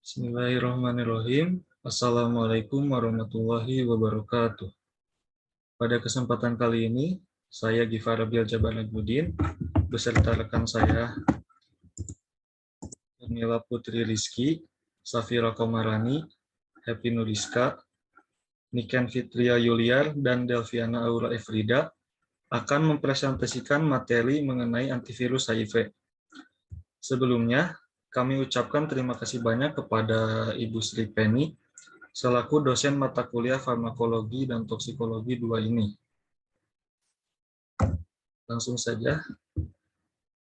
Bismillahirrahmanirrahim. Assalamualaikum warahmatullahi wabarakatuh. Pada kesempatan kali ini, saya Gifar Rabiel Jabalaguddin beserta rekan saya Nila Putri Rizky, Safira Komarani, Happy Nuriska, Niken Fitria Yuliar, dan Delviana Aura Efrida akan mempresentasikan materi mengenai antivirus HIV. Sebelumnya, kami ucapkan terima kasih banyak kepada Ibu Sri Penny selaku dosen mata kuliah farmakologi dan toksikologi 2 ini. Langsung saja.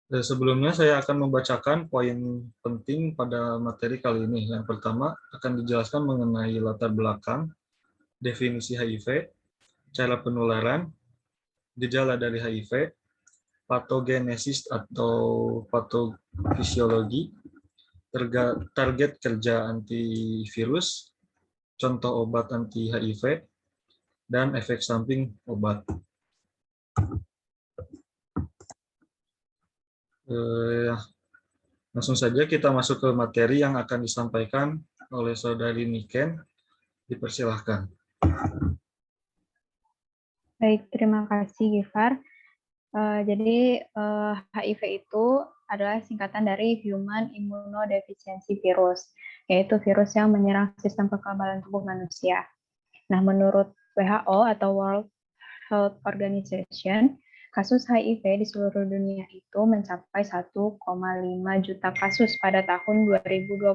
Sebelumnya saya akan membacakan poin penting pada materi kali ini. Yang pertama akan dijelaskan mengenai latar belakang, definisi HIV, cara penularan, gejala dari HIV, patogenesis atau patofisiologi, target kerja antivirus, contoh obat anti-HIV, dan efek samping obat. Langsung saja kita masuk ke materi yang akan disampaikan oleh Saudari Niken. Dipersilahkan. Baik, terima kasih Gifar. Jadi HIV itu adalah singkatan dari Human Immunodeficiency Virus, yaitu virus yang menyerang sistem kekebalan tubuh manusia. Nah, menurut WHO atau World Health Organization, kasus HIV di seluruh dunia itu mencapai 1,5 juta kasus pada tahun 2020.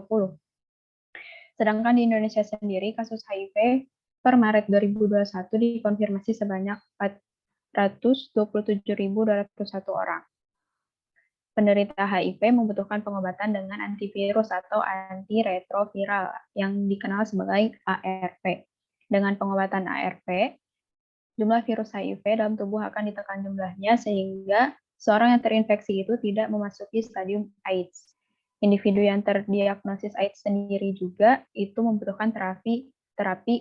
Sedangkan di Indonesia sendiri, kasus HIV per Maret 2021 dikonfirmasi sebanyak 427.201 orang. Penderita HIV membutuhkan pengobatan dengan antivirus atau antiretroviral yang dikenal sebagai ARV. Dengan pengobatan ARV, jumlah virus HIV dalam tubuh akan ditekan jumlahnya sehingga seorang yang terinfeksi itu tidak memasuki stadium AIDS. Individu yang terdiagnosis AIDS sendiri juga itu membutuhkan terapi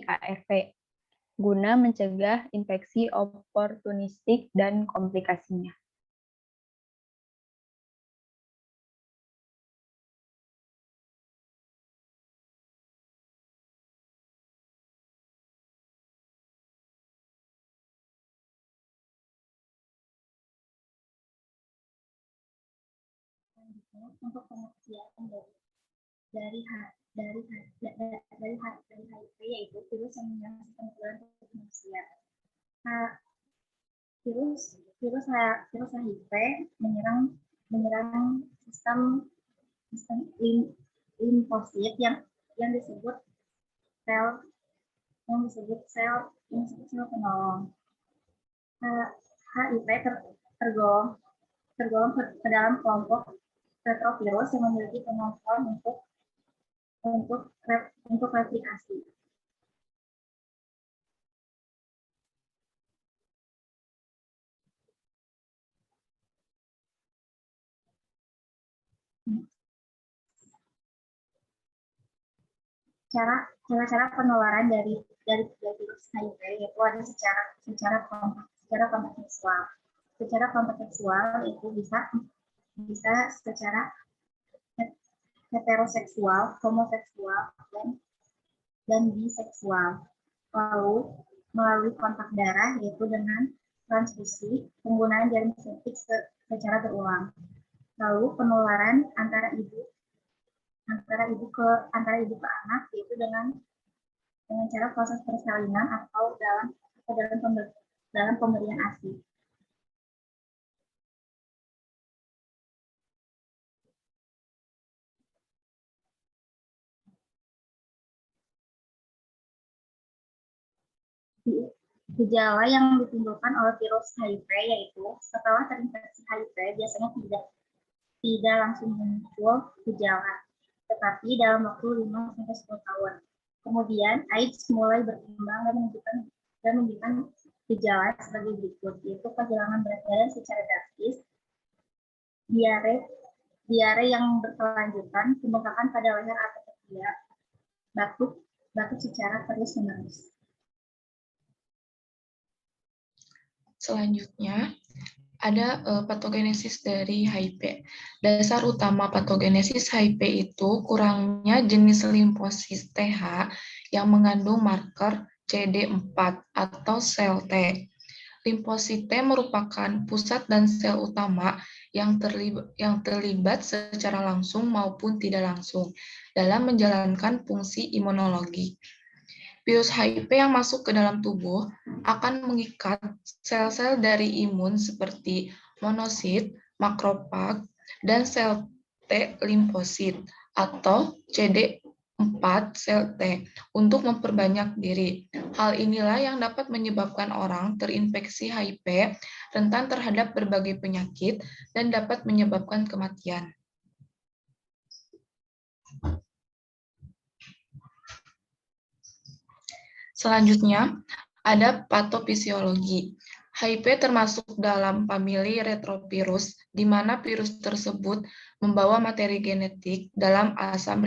ARV guna mencegah infeksi oportunistik dan komplikasinya. Untuk pengertian dari HIV yaitu virus yang menyerang sistem kekebalan tubuh manusia. Virus HIV menyerang sistem limfosit yang disebut sel penolong. HIV tergolong ke dalam kelompok retrovirus yang memiliki kemampuan untuk replikasi. Cara penularan dari virus HIV yaitu ada secara kontak seksual. Secara kontak seksual itu bisa secara heteroseksual, homoseksual, dan biseksual. Lalu melalui kontak darah yaitu dengan transfusi, penggunaan jarum suntik secara berulang. Lalu penularan antara ibu ke anak yaitu dengan cara proses persalinan atau dalam pemberian ASI. Gejala yang ditimbulkan oleh virus HIV yaitu setelah terinfeksi HIV biasanya tidak langsung muncul gejala, tetapi dalam waktu 5-10 tahun. Kemudian AIDS mulai berkembang dan menunjukkan gejala sebagai berikut, yaitu kehilangan berat badan secara drastis, diare yang berkelanjutan, pembengkakan pada leher atau ketiak, batuk secara terus-menerus. Selanjutnya, ada patogenesis dari HIV. Dasar utama patogenesis HIV itu kurangnya jenis limfosit TH yang mengandung marker CD4 atau sel T. Limfosit T merupakan pusat dan sel utama yang terlibat secara langsung maupun tidak langsung dalam menjalankan fungsi imunologi. Virus HIV yang masuk ke dalam tubuh akan mengikat sel-sel dari imun seperti monosit, makrofag, dan sel T limfosit atau CD4 sel T untuk memperbanyak diri. Hal inilah yang dapat menyebabkan orang terinfeksi HIV rentan terhadap berbagai penyakit dan dapat menyebabkan kematian. Selanjutnya, ada patofisiologi. HIV termasuk dalam famili retrovirus, di mana virus tersebut membawa materi genetik dalam asam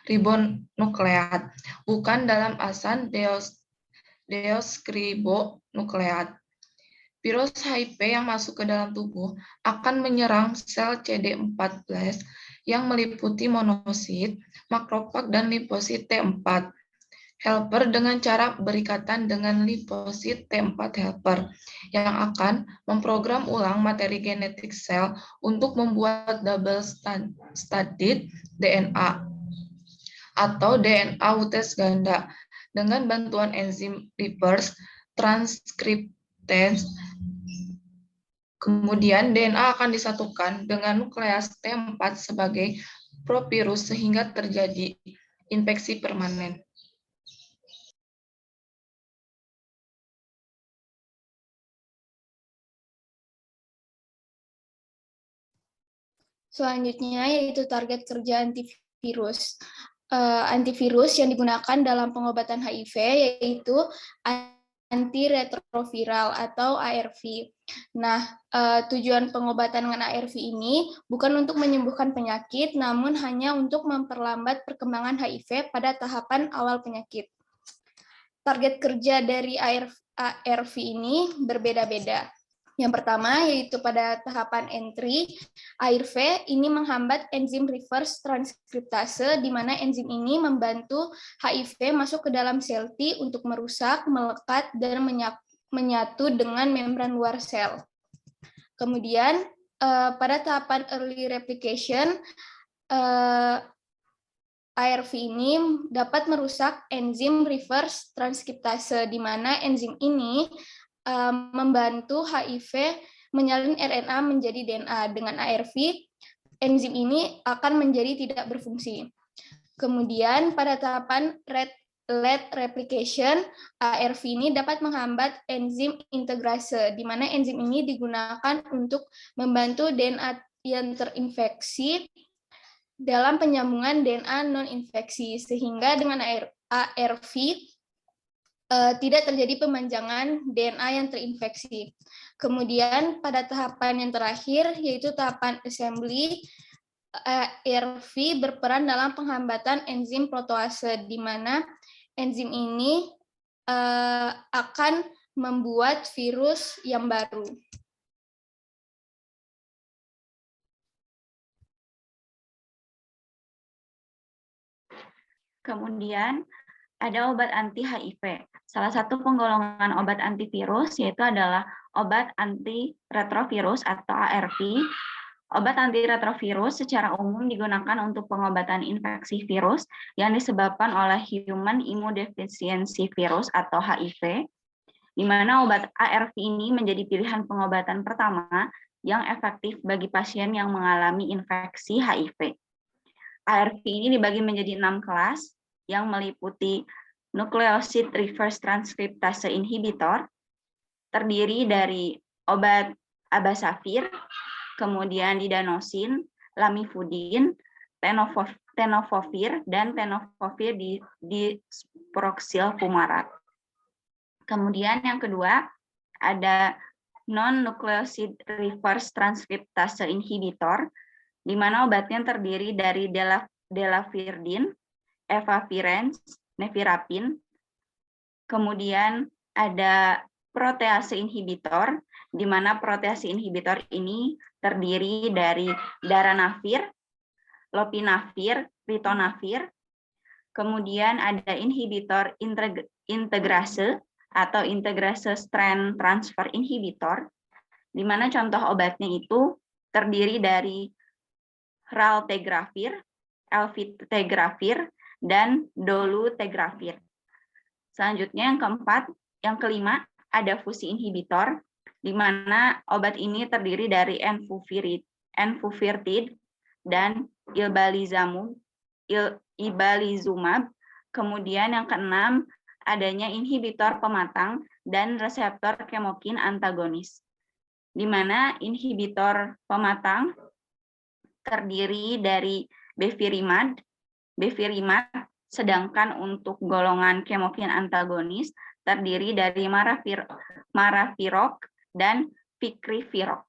ribonukleat, bukan dalam asam deoksiribonukleat. Virus HIV yang masuk ke dalam tubuh akan menyerang sel CD14 yang meliputi monosit, makrofag, dan limfosit T4 helper dengan cara berikatan dengan limfosit T4 helper yang akan memprogram ulang materi genetik sel untuk membuat double-stranded DNA atau DNA UTS ganda dengan bantuan enzim reverse transcriptase. Kemudian DNA akan disatukan dengan nukleus T4 sebagai provirus sehingga terjadi infeksi permanen. Selanjutnya yaitu target kerja antivirus. Antivirus yang digunakan dalam pengobatan HIV yaitu antiretroviral atau ARV. Nah, tujuan pengobatan dengan ARV ini bukan untuk menyembuhkan penyakit, namun hanya untuk memperlambat perkembangan HIV pada tahapan awal penyakit. Target kerja dari ARV ini berbeda-beda. Yang pertama yaitu pada tahapan entry, ARV ini menghambat enzim reverse transkriptase, di mana enzim ini membantu HIV masuk ke dalam sel T untuk merusak, melekat, dan menyatu dengan membran luar sel. Kemudian pada tahapan early replication, ARV ini dapat merusak enzim reverse transkriptase, di mana enzim ini membantu HIV menyalin RNA menjadi DNA. Dengan ARV, enzim ini akan menjadi tidak berfungsi. Kemudian pada tahapan late replication, ARV ini dapat menghambat enzim integrase, di mana enzim ini digunakan untuk membantu DNA yang terinfeksi dalam penyambungan DNA non-infeksi, sehingga dengan ARV tidak terjadi pemanjangan DNA yang terinfeksi. Kemudian pada tahapan yang terakhir, yaitu tahapan assembly, ARV berperan dalam penghambatan enzim protease, di mana enzim ini akan membuat virus yang baru. Kemudian ada obat anti-HIV. Salah satu penggolongan obat antivirus yaitu adalah obat antiretrovirus atau ARV. Obat antiretrovirus secara umum digunakan untuk pengobatan infeksi virus yang disebabkan oleh Human Immunodeficiency Virus atau HIV, di mana obat ARV ini menjadi pilihan pengobatan pertama yang efektif bagi pasien yang mengalami infeksi HIV. ARV ini dibagi menjadi 6 kelas yang meliputi nucleoside reverse transcriptase inhibitor, terdiri dari obat abasavir, kemudian didanosin, lamivudin, tenofovir, dan tenofovir diproxil fumarat. Kemudian yang kedua ada non-nucleoside reverse transcriptase inhibitor, di mana obatnya terdiri dari delavirdin, efavirenz, nevirapin. Kemudian ada protease inhibitor, di mana protease inhibitor ini terdiri dari darunavir, lopinavir, ritonavir. Kemudian ada inhibitor integrase atau integrase strand transfer inhibitor, di mana contoh obatnya itu terdiri dari raltegravir, elvitegravir, dan dolutegravir. Selanjutnya yang kelima ada fusi inhibitor, di mana obat ini terdiri dari enfuvirtide dan ibalizumab. Kemudian yang keenam adanya inhibitor pematang dan reseptor kemokin antagonis, di mana inhibitor pematang terdiri dari bevirimab, sedangkan untuk golongan kemokin antagonis terdiri dari maravirok dan pikrivirok.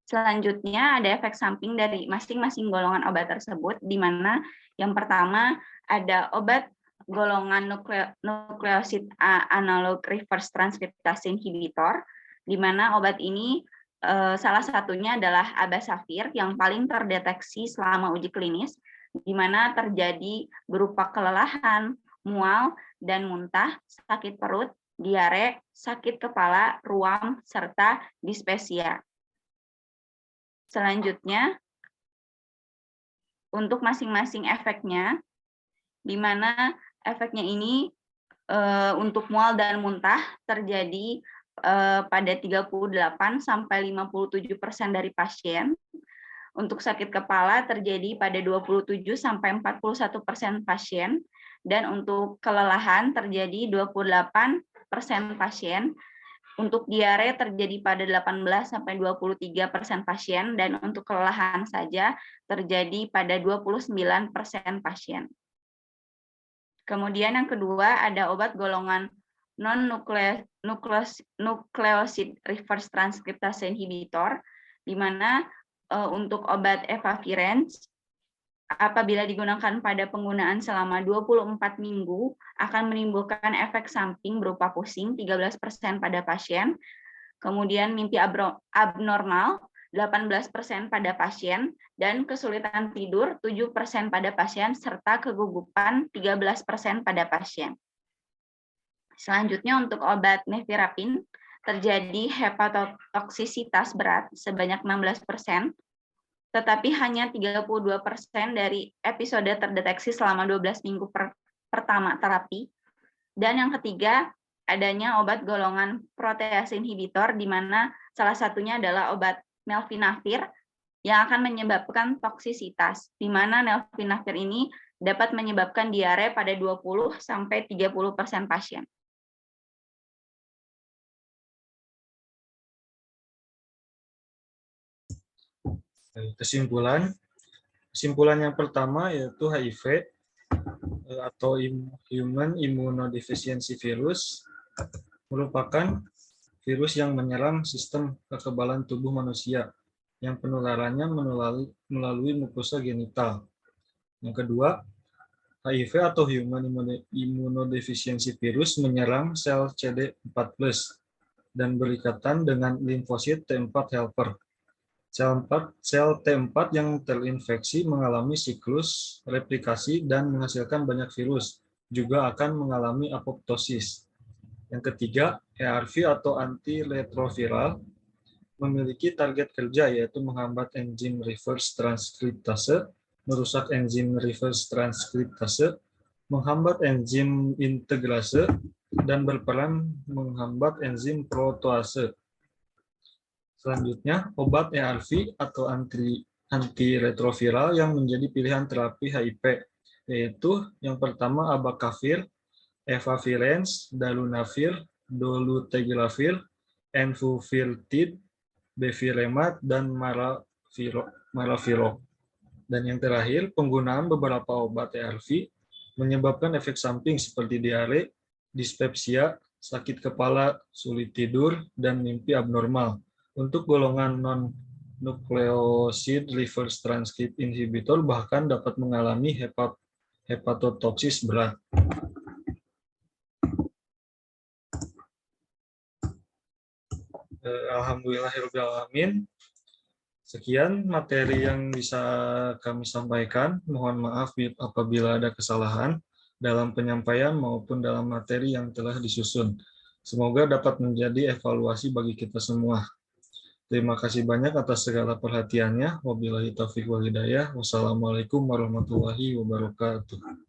Selanjutnya ada efek samping dari masing-masing golongan obat tersebut, di mana yang pertama ada obat golongan nukleosid analog reverse transkriptase inhibitor, di mana obat ini salah satunya adalah abasavir yang paling terdeteksi selama uji klinis, di mana terjadi berupa kelelahan, mual, dan muntah, sakit perut, diare, sakit kepala, ruam, serta dispepsia. Selanjutnya, untuk masing-masing efeknya, di mana efeknya ini untuk mual dan muntah terjadi pada 38 sampai 57% dari pasien. Untuk sakit kepala terjadi pada 27 sampai 41% pasien, dan untuk kelelahan terjadi 28% pasien. Untuk diare terjadi pada 18 sampai 23% pasien, dan untuk kelelahan saja terjadi pada 29% pasien. Kemudian yang kedua ada obat golongan non-nukleosid reverse transkriptase inhibitor, di mana untuk obat efavirenz apabila digunakan pada penggunaan selama 24 minggu akan menimbulkan efek samping berupa pusing 13% pada pasien, kemudian mimpi abnormal 18% pada pasien, dan kesulitan tidur 7% pada pasien, serta kegugupan 13% pada pasien. Selanjutnya untuk obat nevirapin terjadi hepatotoksisitas berat sebanyak 16%, tetapi hanya 32% dari episode terdeteksi selama 12 minggu pertama terapi. Dan yang ketiga, adanya obat golongan protease inhibitor, di mana salah satunya adalah obat melvinavir yang akan menyebabkan toksisitas, di mana melvinavir ini dapat menyebabkan diare pada 20 sampai 30% pasien. Kesimpulan yang pertama yaitu HIV atau Human Immunodeficiency Virus merupakan virus yang menyerang sistem kekebalan tubuh manusia yang penularannya melalui mukosa genital. Yang kedua, HIV atau Human Immunodeficiency Virus menyerang sel CD4+ dan berikatan dengan limfosit T4 helper. Sel T4 yang terinfeksi mengalami siklus replikasi dan menghasilkan banyak virus, juga akan mengalami apoptosis. Yang ketiga, ARV atau antiretroviral memiliki target kerja yaitu menghambat enzim reverse transkriptase, merusak enzim reverse transkriptase, menghambat enzim integrase, dan berperan menghambat enzim protease. Selanjutnya, obat ARV atau antiretroviral yang menjadi pilihan terapi HIV, yaitu yang pertama abacavir, efavirenz, darunavir, dolutegravir, enfuvirtide, beviremat, dan maravirok. Dan yang terakhir, penggunaan beberapa obat ARV menyebabkan efek samping seperti diare, dispepsia, sakit kepala, sulit tidur, dan mimpi abnormal. Untuk golongan non-nukleosid reverse transcript inhibitor bahkan dapat mengalami hepatotoksis berat. Alhamdulillahirrahmanirrahim. Sekian materi yang bisa kami sampaikan. Mohon maaf apabila ada kesalahan dalam penyampaian maupun dalam materi yang telah disusun. Semoga dapat menjadi evaluasi bagi kita semua. Terima kasih banyak atas segala perhatiannya. Wabillahi taufiq wal hidayah. Wassalamualaikum warahmatullahi wabarakatuh.